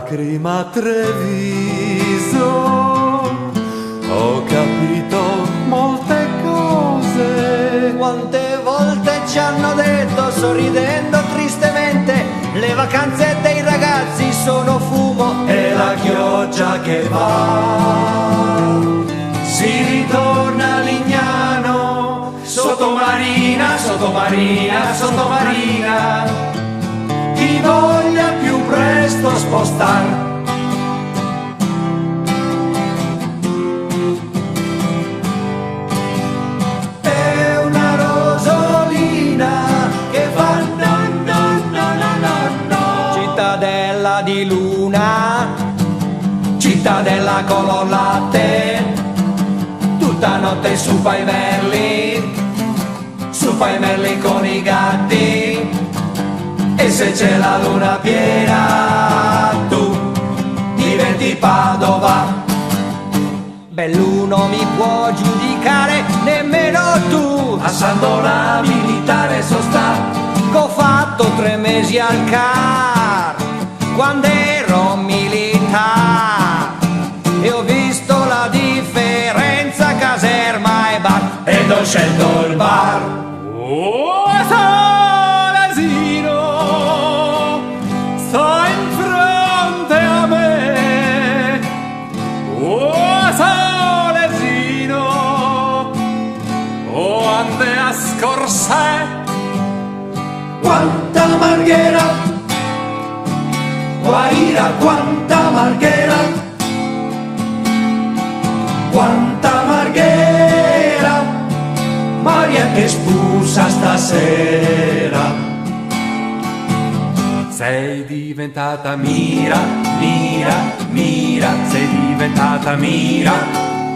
Lacrima a Treviso, ho capito molte cose. Quante volte ci hanno detto, sorridendo tristemente, le vacanze dei ragazzi sono fumo E la chioggia che va, si ritorna a Lignano, sottomarina, sottomarina, sottomarina, chi voglia più presto spostare. È una rosolina che fa no, no, no, no, no, no. cittadella di luna, Cittadella color latte, tutta notte su fai merli con i gatti. E se c'è la luna piena, tu diventi Padova. belluno mi può giudicare, nemmeno tu. A Sandona militare sono stato, Ho fatto 3 mesi al CAR quando ero militare e ho visto la differenza caserma e bar. ed ho scelto il bar. Oh, Salesino, sta in fronte a me. Oh, Salesino, oh, ande a scorsè. Quanta marghera, guaira, quanta marghera, quanta marghera, Maria che spusa stasera. Sei diventata mira, mira, mira, sei diventata mira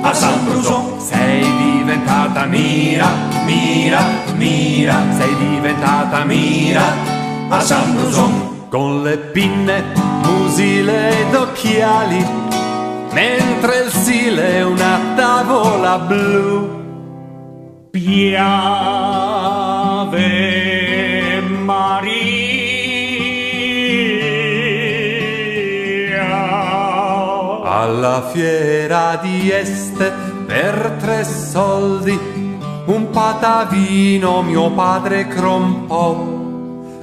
a San Bruso. Sei diventata mira, mira, mira, sei diventata mira a San Bruso. Con le pinne, musile ed occhiali, mentre il sile è una tavola blu. Piave Maria. Alla fiera di Este per 3 soldi un patavino mio padre crompò.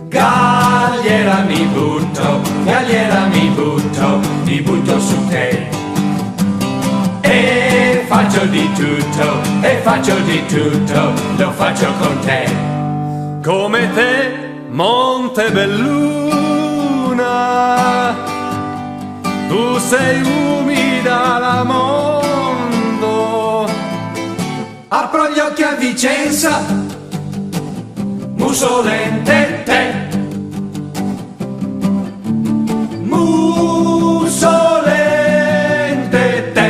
Galliera mi butto mi butto su te. E faccio di tutto, lo faccio con te. Come te, Montebelluna, tu sei umida la mondo. Apro gli occhi a Vicenza, mussolente te. Mussolente te.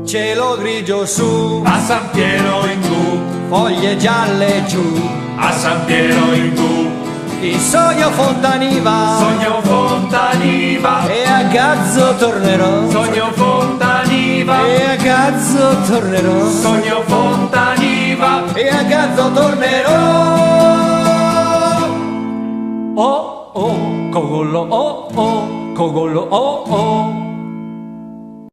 Cielo grigio su, A San Piero in giù, foglie gialle giù, a San Piero in giù, il sogno Fontaniva, sogno Fontaniva, e a Gazzo tornerò, sogno Fontaniva, e a Gazzo tornerò, sogno Fontaniva. e a Gazzo tornerò. Oh, oh, cogollo, oh, oh, cogollo, oh, oh.